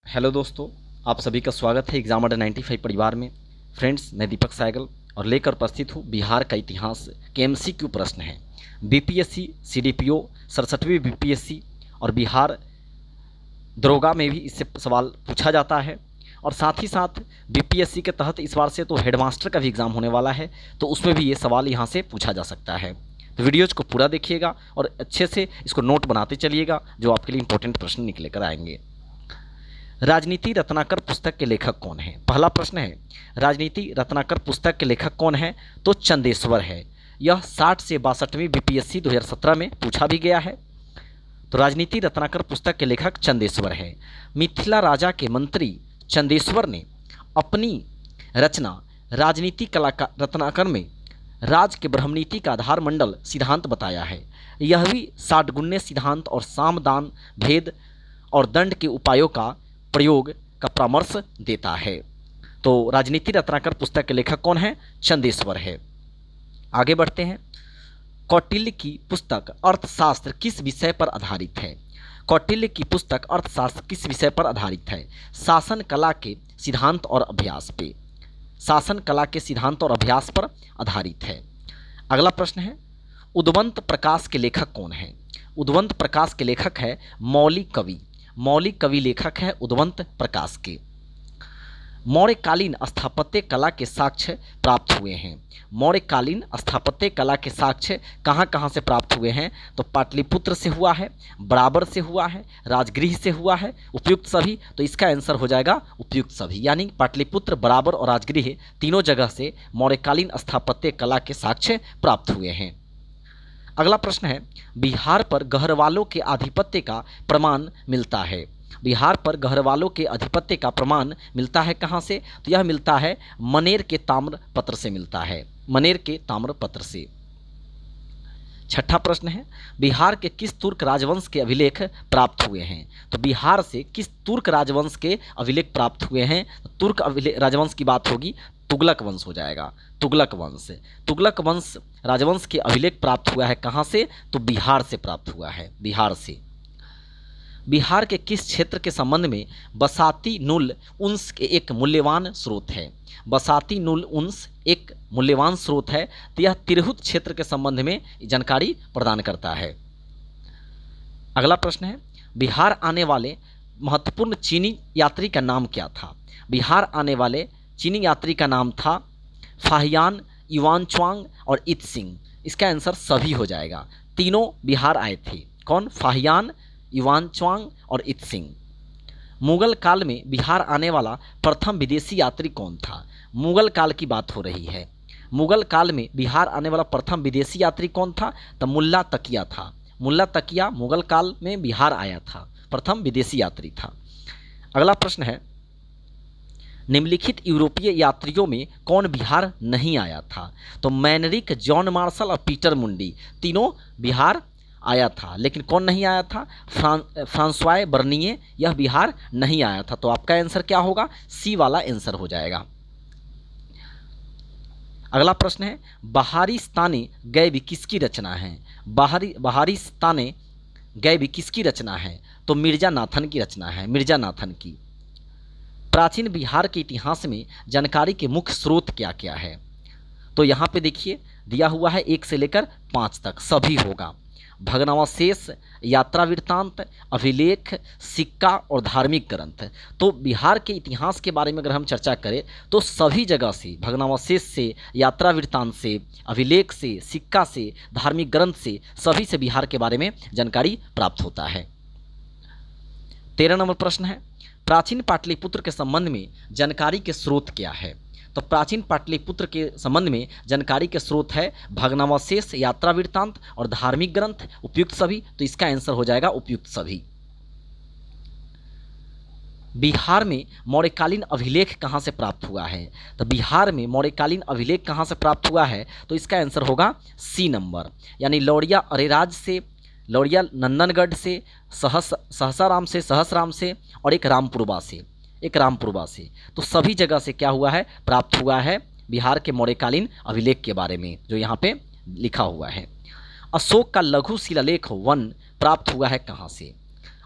Hello दोस्तों, आप सभी का स्वागत है एग्जाम अड्डा 95 परिवार में। फ्रेंड्स, मैं दीपक साइगल और लेकर उपस्थित हूँ बिहार का इतिहास के एमसीक्यू प्रश्न है। बीपीएससी, सीडीपीओ, 67वीं बीपीएससी और बिहार दरोगा में भी इससे सवाल पूछा जाता है। और साथ ही साथ बीपीएससी के तहत इस बार से तो हेडमास्टर का भी एग्ज़ाम होने वाला है, तो उसमें भी ये सवाल यहाँ से पूछा जा सकता है। तो वीडियोज़ को पूरा देखिएगा और अच्छे से इसको नोट बनाते चलिएगा, जो आपके लिए इंपॉर्टेंट प्रश्न निकले कर आएंगे। राजनीति रत्नाकर पुस्तक के लेखक कौन है? पहला प्रश्न है, राजनीति रत्नाकर पुस्तक के लेखक कौन है? तो चंदेश्वर है। यह 60 से 62वीं बीपीएससी 2017 में पूछा भी गया है। तो राजनीति रत्नाकर पुस्तक के लेखक चंदेश्वर है। मिथिला राजा के मंत्री चंदेश्वर ने अपनी रचना राजनीति कला रत्नाकर में राज के ब्रह्मनीति का आधार मंडल सिद्धांत बताया है। यह भी 60 गुण्य सिद्धांत और सामदान भेद और दंड के उपायों का प्रयोग का परामर्श देता है। तो राजनीति रत्नाकर पुस्तक के लेखक कौन है? चंदेश्वर है। आगे बढ़ते हैं। कौटिल्य की पुस्तक अर्थशास्त्र किस विषय पर आधारित है? कौटिल्य की पुस्तक अर्थशास्त्र किस विषय पर आधारित है? शासन कला के सिद्धांत और अभ्यास पे। शासन कला के सिद्धांत और अभ्यास पर आधारित है। अगला प्रश्न है, उद्वंत प्रकाश के लेखक कौन है? उद्वंत प्रकाश के लेखक है मौलिक कवि। मौलिक कवि लेखक है उद्वंत प्रकाश के। मौर्यकालीन स्थापत्य कला के साक्ष्य प्राप्त हुए हैं। मौर्यकालीन स्थापत्य कला के साक्ष्य कहाँ कहाँ से प्राप्त हुए हैं? तो पाटलिपुत्र से हुआ है, बराबर से हुआ है, राजगृह से हुआ है, उपयुक्त सभी। तो इसका आंसर हो जाएगा उपयुक्त सभी, यानी पाटलिपुत्र, बराबर और राजगृह तीनों जगह से मौर्यकालीन स्थापत्य कला के साक्ष्य प्राप्त हुए हैं। अगला प्रश्न है, बिहार पर गहरवालों के आधिपत्य का प्रमाण मिलता है। बिहार पर गहरवालों के आधिपत्य का प्रमाण मिलता है कहाँ से? तो यह मिलता है मनेर के ताम्रपत्र से मिलता है। मनेर के ताम्रपत्र से। छठा प्रश्न है, बिहार के किस तुर्क राजवंश के अभिलेख प्राप्त हुए हैं? तो बिहार से किस तुर्क राजवंश के अभिलेख प्राप्त हुए हैं? तो तुर्क राजवंश की बात होगी, तुगलक वंश हो जाएगा। तुगलक वंश। तुगलक वंश राजवंश के अभिलेख प्राप्त हुआ है कहाँ से? तो बिहार से प्राप्त हुआ है, बिहार से। बिहार के किस क्षेत्र के संबंध में बसाती नुल उन्स के एक मूल्यवान स्रोत है? बसाती नुल उन्स एक मूल्यवान स्रोत है। तो यह तिरहुत क्षेत्र के संबंध में जानकारी प्रदान करता है। अगला प्रश्न है, बिहार आने वाले महत्वपूर्ण चीनी यात्री का नाम क्या था? बिहार आने वाले चीनी यात्री का नाम था फाहियान, युआनच्वांग और इत्सिंग। इसका आंसर सभी हो जाएगा। तीनों बिहार आए थे। कौन? फाहियान, युआनच्वांग और इत्सिंग। मुगल काल में बिहार आने वाला प्रथम विदेशी यात्री कौन था? मुगल काल की बात हो रही है। मुगल काल में बिहार आने वाला प्रथम विदेशी यात्री कौन था? तो मुल्ला तकिया था। मुल्ला तकिया मुगल काल में बिहार आया था, प्रथम विदेशी यात्री था। अगला प्रश्न है, निम्नलिखित यूरोपीय यात्रियों में कौन बिहार नहीं आया था? तो मैनरिक, जॉन मार्शल और पीटर मुंडी तीनों बिहार आया था, लेकिन कौन नहीं आया था? फ्रांसवाय बर्निए, यह बिहार नहीं आया था। तो आपका आंसर क्या होगा? सी वाला आंसर हो जाएगा। अगला प्रश्न है, बहारिस्ताने गैबी किसकी रचना है? बहारिस्ताने गैबी किसकी रचना है? तो मिर्जा नाथन की रचना है, मिर्जा नाथन की। प्राचीन बिहार के इतिहास में जानकारी के मुख्य स्रोत क्या क्या है? तो यहाँ पे देखिए दिया हुआ है 1 से लेकर 5 तक, सभी होगा। भग्नावशेष, यात्रा वृत्तांत, अभिलेख, सिक्का और धार्मिक ग्रंथ। तो बिहार के इतिहास के बारे में अगर हम चर्चा करें तो सभी जगह से, भग्नावशेष से, यात्रा वृत्तांत से, अभिलेख से, सिक्का से, धार्मिक ग्रंथ से, सभी से बिहार के बारे में जानकारी प्राप्त होता है। 13 नंबर प्रश्न है, प्राचीन पाटलिपुत्र के संबंध में जानकारी के स्रोत क्या है? तो प्राचीन पाटलिपुत्र के संबंध में जानकारी के स्रोत है भग्नावशेष, यात्रा वृत्तांत और धार्मिक ग्रंथ, उपयुक्त सभी। तो इसका आंसर हो जाएगा उपयुक्त सभी। बिहार में मौर्यकालीन अभिलेख कहाँ से प्राप्त हुआ है? तो बिहार में मौर्यकालीन अभिलेख कहाँ से प्राप्त हुआ है? तो इसका आंसर होगा सी नंबर, यानी लौरिया अरेराज से, लौरिया नंदनगढ़ से, सहसाराम से, सहसराम से और एक रामपुरबा से, तो सभी जगह से क्या हुआ है? प्राप्त हुआ है बिहार के मौर्यकालीन अभिलेख के बारे में, जो यहाँ पे लिखा हुआ है। अशोक का लघु शिलालेख 1 प्राप्त हुआ है कहाँ से?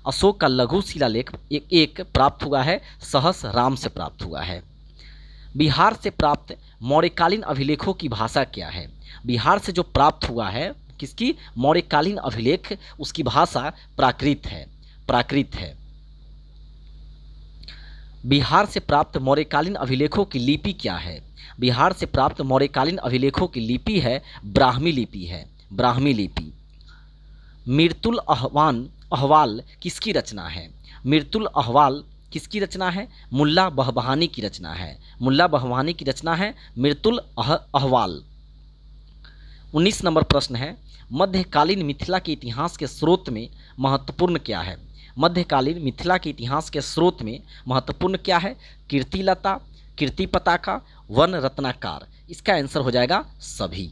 अशोक का लघु शिलालेख एक प्राप्त हुआ है, सहस्राम से प्राप्त हुआ है। बिहार से प्राप्त मौर्यकालीन अभिलेखों की भाषा क्या है? बिहार से जो प्राप्त हुआ है किसकी? मौर्यकालीन अभिलेख, उसकी भाषा प्राकृत है, प्राकृत है। बिहार से प्राप्त मौर्यकालीन अभिलेखों की लिपि क्या है? बिहार से प्राप्त मौर्यकालीन अभिलेखों की लिपि है ब्राह्मी लिपि है, ब्राह्मी लिपि। मिर्तुल अहवाल किसकी रचना है? मिर्तुल अहवाल किसकी रचना है? मुल्ला बहबहानी की रचना है, मुल्ला बहबहानी की रचना है मिर्तुल अहवाल। 19 नंबर प्रश्न है, मध्यकालीन मिथिला के इतिहास के स्रोत में महत्वपूर्ण क्या है? मध्यकालीन मिथिला के इतिहास के स्रोत में महत्वपूर्ण क्या है? कीर्तिलता, कीर्ति पताका, वन रत्नाकार। इसका आंसर हो जाएगा सभी।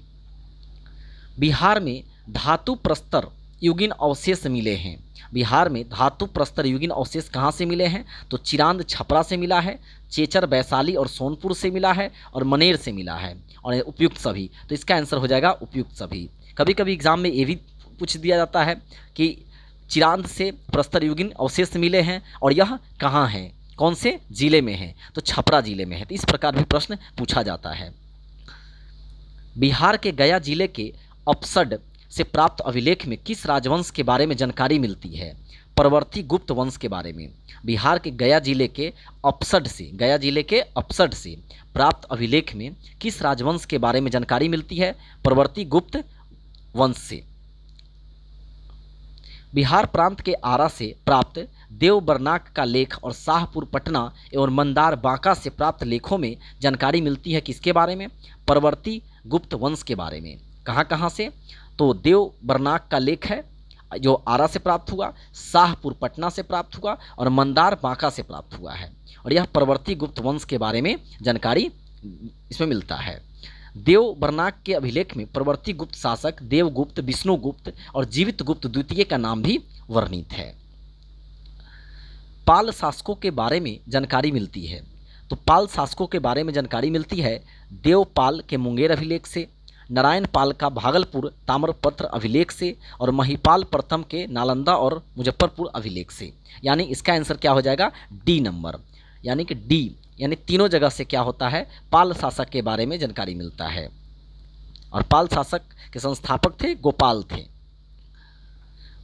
बिहार में धातु प्रस्तर युगीन अवशेष मिले हैं। बिहार में धातु प्रस्तर युगीन अवशेष कहाँ से मिले हैं? तो चिरांद छपरा से मिला है, चेचर वैशाली और सोनपुर से मिला है, और मनेर से मिला है, और उपयुक्त सभी। तो इसका आंसर हो जाएगा उपयुक्त सभी। कभी कभी एग्जाम में ये भी पूछ दिया जाता है कि चिरांद से प्रस्तर युगीन अवशेष मिले हैं और यह कहाँ है, कौन से जिले में है? तो छपरा जिले में है। तो इस प्रकार भी प्रश्न पूछा जाता है। बिहार के गया जिले के अपसड से प्राप्त अभिलेख में किस राजवंश के बारे में जानकारी मिलती है? परवर्ती गुप्त वंश के बारे में। बिहार के गया जिले के अपसड से, गया जिले के अपसड से प्राप्त अभिलेख में किस राजवंश के बारे में जानकारी मिलती है? परवर्ती गुप्त वंश से। बिहार प्रांत के आरा से प्राप्त देवबरनाक का लेख और शाहपुर पटना एवं मंदार बांका से प्राप्त लेखों में जानकारी मिलती है किसके बारे में? परवर्ती गुप्त वंश के बारे में। कहाँ कहाँ से? तो देवबरनाक का लेख है जो आरा से प्राप्त हुआ, शाहपुर पटना से प्राप्त हुआ, और मंदार बांका से प्राप्त हुआ है, और यह परवर्ती गुप्त वंश के बारे में जानकारी इसमें मिलता है। देवबरनाक के अभिलेख में परवर्ती गुप्त शासक देवगुप्त, विष्णुगुप्त और जीवित गुप्त द्वितीय का नाम भी वर्णित है। पाल शासकों के बारे में जानकारी मिलती है। तो पाल शासकों के बारे में जानकारी मिलती है देवपाल के मुंगेर अभिलेख से, नारायण पाल का भागलपुर ताम्रपत्र अभिलेख से, और महिपाल प्रथम के नालंदा और मुजफ्फरपुर अभिलेख से। यानी इसका आंसर क्या हो जाएगा? डी नंबर, यानी कि डी, यानी तीनों जगह से क्या होता है? पाल शासक के बारे में जानकारी मिलता है। और पाल शासक के संस्थापक थे गोपाल थे।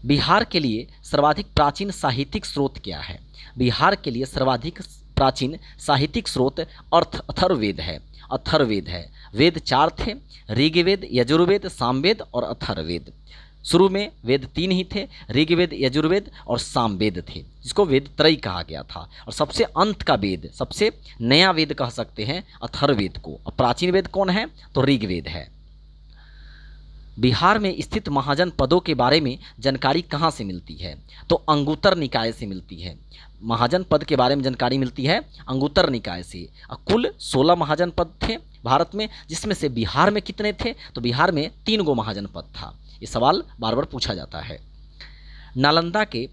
बिहार के लिए सर्वाधिक प्राचीन साहित्यिक स्रोत क्या है? बिहार के लिए सर्वाधिक प्राचीन साहित्यिक स्रोत अथर्ववेद है, अथर्ववेद है। वेद 4 थे, ऋग्वेद, यजुर्वेद, सामवेद और अथर्ववेद। शुरू में वेद 3 ही थे, ऋग्वेद, यजुर्वेद और सामवेद थे, जिसको वेद त्रयी कहा गया था। और सबसे अंत का वेद, सबसे नया वेद कह सकते हैं अथर्ववेद को। और प्राचीन वेद कौन है? तो ऋग्वेद है। बिहार में स्थित महाजन पदों के बारे में जानकारी कहाँ से मिलती है? तो अंगुत्तर निकाय से मिलती है। महाजन पद के बारे में जानकारी मिलती है अंगुत्तर निकाय से। कुल 16 महाजन पद थे भारत में, जिसमें से बिहार में कितने थे? तो बिहार में 3 गो महाजन पद था। ये सवाल बार बार पूछा जाता है। नालंदा के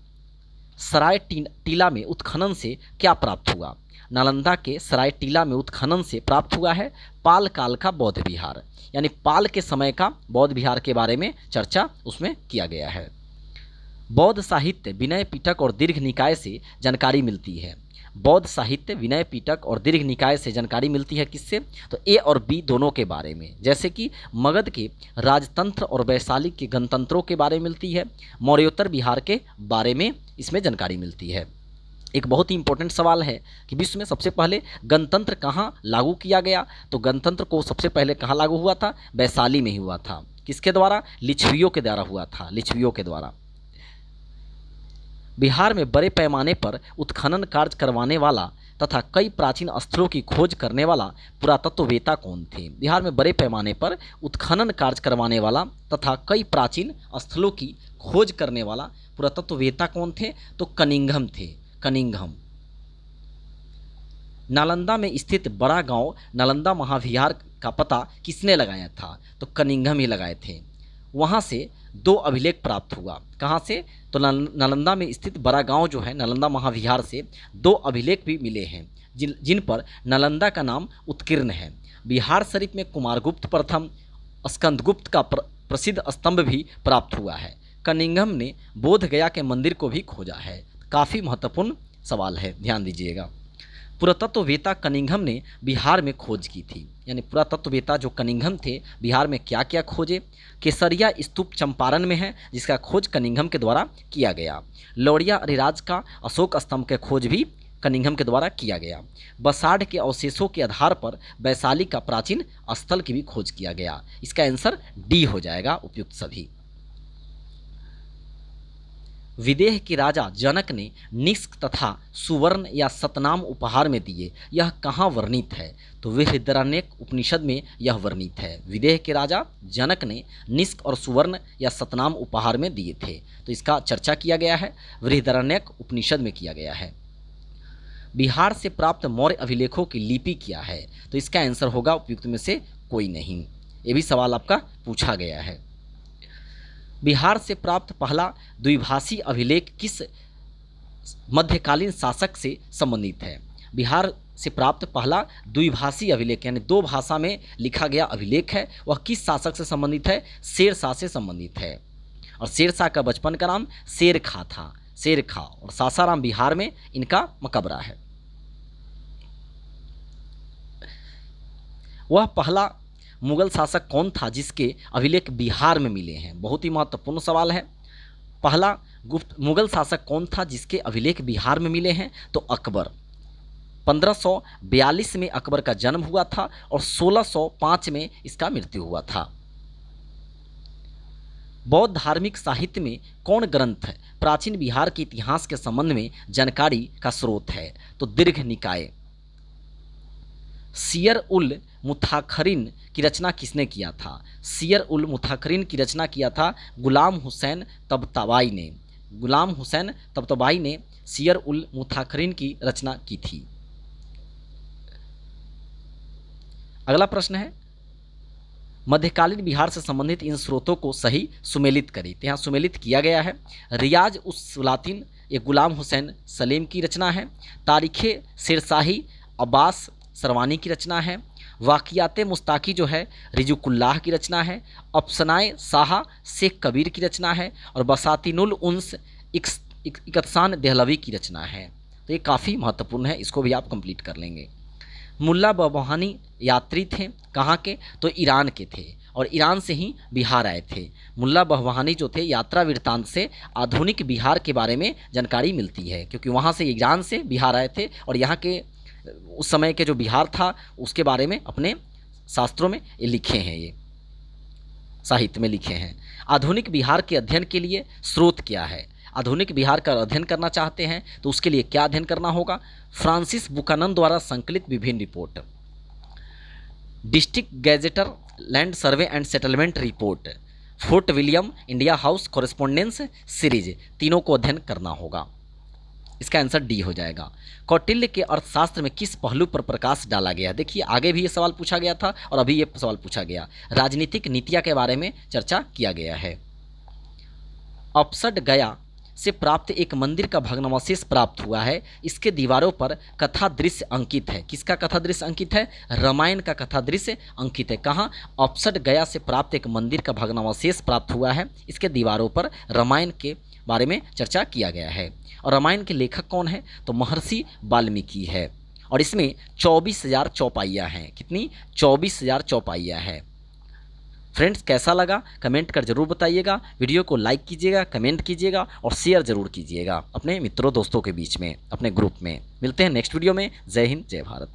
सराय टीला में उत्खनन से क्या प्राप्त हुआ? नालंदा के सराय टीला में उत्खनन से प्राप्त हुआ है पाल काल का बौद्ध विहार, यानी पाल के समय का बौद्ध विहार के बारे में चर्चा उसमें किया गया है। बौद्ध साहित्य विनय पिटक और दीर्घ निकाय से जानकारी मिलती है। बौद्ध साहित्य विनय पिटक और दीर्घ निकाय से जानकारी मिलती है किससे? तो ए और बी दोनों के बारे में। जैसे कि मगध के राजतंत्र और वैशाली के गणतंत्रों के बारे में मिलती है, मौर्योत्तर बिहार के बारे में इसमें जानकारी मिलती है। एक बहुत ही इंपॉर्टेंट सवाल है कि विश्व में सबसे पहले गणतंत्र कहाँ लागू किया गया? तो गणतंत्र को सबसे पहले कहाँ लागू हुआ था? वैशाली में ही हुआ था। किसके द्वारा? लिच्छवियों के द्वारा हुआ था, लिच्छवियों के द्वारा। बिहार में बड़े पैमाने पर उत्खनन कार्य करवाने वाला तथा कई प्राचीन स्थलों की खोज करने वाला पुरातत्ववेत्ता कौन थे? बिहार में बड़े पैमाने पर उत्खनन कार्य करवाने वाला तथा कई प्राचीन स्थलों की खोज करने वाला पुरातत्ववेत्ता कौन थे? तो कनिंघम थे, कनिंघम। नालंदा में स्थित बड़ा गांव नालंदा महाविहार का पता किसने लगाया था? तो कनिंघम ही लगाए थे। वहाँ से 2 अभिलेख प्राप्त हुआ। कहाँ से? तो नालंदा में स्थित बड़ा गांव जो है नालंदा महाविहार से 2 अभिलेख भी मिले हैं, जिन पर नालंदा का नाम उत्कीर्ण है। बिहार शरीफ में कुमारगुप्त प्रथम स्कंदगुप्त का प्रसिद्ध स्तंभ भी प्राप्त हुआ है। कनिंघम ने बोध गया के मंदिर को भी खोजा है? काफ़ी महत्वपूर्ण सवाल है, ध्यान दीजिएगा। पुरातत्ववेत्ता कनिंघम ने बिहार में खोज की थी, यानी पुरातत्ववेत्ता जो कनिंघम थे बिहार में क्या क्या खोजे? केसरिया स्तूप चंपारण में है, जिसका खोज कनिंघम के द्वारा किया गया। लौरिया अरिराज का अशोक स्तंभ का खोज भी कनिंघम के द्वारा किया गया। बसाढ़ के अवशेषों के आधार पर वैशाली का प्राचीन स्थल की भी खोज किया गया। इसका आंसर डी हो जाएगा, उपयुक्त सभी। विदेह के राजा जनक ने निष्क तथा सुवर्ण या सतनाम उपहार में दिए, यह कहाँ वर्णित है? तो बृहदारण्यक उपनिषद में यह वर्णित है। विदेह के राजा जनक ने निष्क और सुवर्ण या सतनाम उपहार में दिए थे, तो इसका चर्चा किया गया है, बृहदारण्यक उपनिषद में किया गया है। बिहार से प्राप्त मौर्य अभिलेखों की लिपि क्या है? तो इसका आंसर होगा उपयुक्त में से कोई नहीं। ये भी सवाल आपका पूछा गया है। बिहार से प्राप्त पहला द्विभाषी अभिलेख किस मध्यकालीन शासक से संबंधित है? बिहार से प्राप्त पहला द्विभाषी अभिलेख यानी दो भाषा में लिखा गया अभिलेख है, वह किस शासक से संबंधित है? शेरशाह से संबंधित है। और शेरशाह का बचपन का नाम शेरखा था, शेरखा, और सासाराम बिहार में इनका मकबरा है। वह पहला मुगल शासक कौन था जिसके अभिलेख बिहार में मिले हैं? बहुत ही महत्वपूर्ण सवाल है। पहला गुप्त मुगल शासक कौन था जिसके अभिलेख बिहार में मिले हैं? तो अकबर। 1542 में अकबर का जन्म हुआ था और 1605 में इसका मृत्यु हुआ था। बौद्ध धार्मिक साहित्य में कौन ग्रंथ है प्राचीन बिहार के इतिहास के संबंध में जानकारी का स्रोत है? तो दीर्घ निकाय। सियर उल मुताखरीन की रचना किसने किया था? सियर उल मुताखरीन की रचना किया था गुलाम हुसैन तबताबाई ने। गुलाम हुसैन तबताबाई ने सियर उल मुताखरीन की रचना की थी। अगला प्रश्न है, मध्यकालीन बिहार से संबंधित इन स्रोतों को सही सुमेलित करें। तो यहाँ सुमेलित किया गया है। रियाज उस सलातीन ये गुलाम हुसैन सलीम की रचना है। तारीख़े शेरशाही अब्बास सरवानी की रचना है। वाक़ियाते मुस्ताकी जो है रिजुकुल्लाह की रचना है। अफसनाए शाह शेख कबीर की रचना है। और बसातिनुल उन्स इकतसान देहलवी की रचना है। तो ये काफ़ी महत्वपूर्ण है, इसको भी आप कंप्लीट कर लेंगे। मुल्ला बहवानी यात्री थे, कहाँ के? तो ईरान के थे, और ईरान से ही बिहार आए थे। मुल्ला बहवानी जो थे यात्रा वृत्तांत से आधुनिक बिहार के बारे में जानकारी मिलती है, क्योंकि वहाँ से ईरान से बिहार आए थे और यहाँ के उस समय के जो बिहार था उसके बारे में अपने शास्त्रों में ये लिखे हैं, ये साहित्य में लिखे हैं। आधुनिक बिहार के अध्ययन के लिए स्रोत क्या है? आधुनिक बिहार का अध्ययन करना चाहते हैं तो उसके लिए क्या अध्ययन करना होगा? फ्रांसिस बुकानन द्वारा संकलित विभिन्न report, district gazetteer, land survey and settlement report, Fort William India House correspondence series, तीनों को अध्ययन करना होगा। इसका आंसर डी हो जाएगा। कौटिल्य के अर्थशास्त्र में किस पहलू पर प्रकाश डाला गया? देखिए आगे भी ये सवाल पूछा गया था और अभी ये सवाल पूछा गया। राजनीतिक नीतियाँ के बारे में चर्चा किया गया है। अपसट गया से प्राप्त एक मंदिर का भग्नावशेष प्राप्त हुआ है, इसके दीवारों पर कथा दृश्य अंकित है। किसका कथा दृश्य अंकित है? रामायण का कथा दृश्य अंकित है। कहाँ? अपसट गया से प्राप्त एक मंदिर का भग्नावशेष प्राप्त हुआ है, इसके दीवारों पर रामायण के बारे में चर्चा किया गया है। और रामायण के लेखक कौन है? तो महर्षि वाल्मीकि है। और इसमें 24,000 चौपाइयाँ हैं। कितनी? 24,000 चौपाइयाँ हैं। फ्रेंड्स कैसा लगा कमेंट कर जरूर बताइएगा। वीडियो को लाइक कीजिएगा, कमेंट कीजिएगा और शेयर जरूर कीजिएगा अपने मित्रों दोस्तों के बीच में, अपने ग्रुप में। मिलते हैं नेक्स्ट वीडियो में। जय हिंद, जय भारत।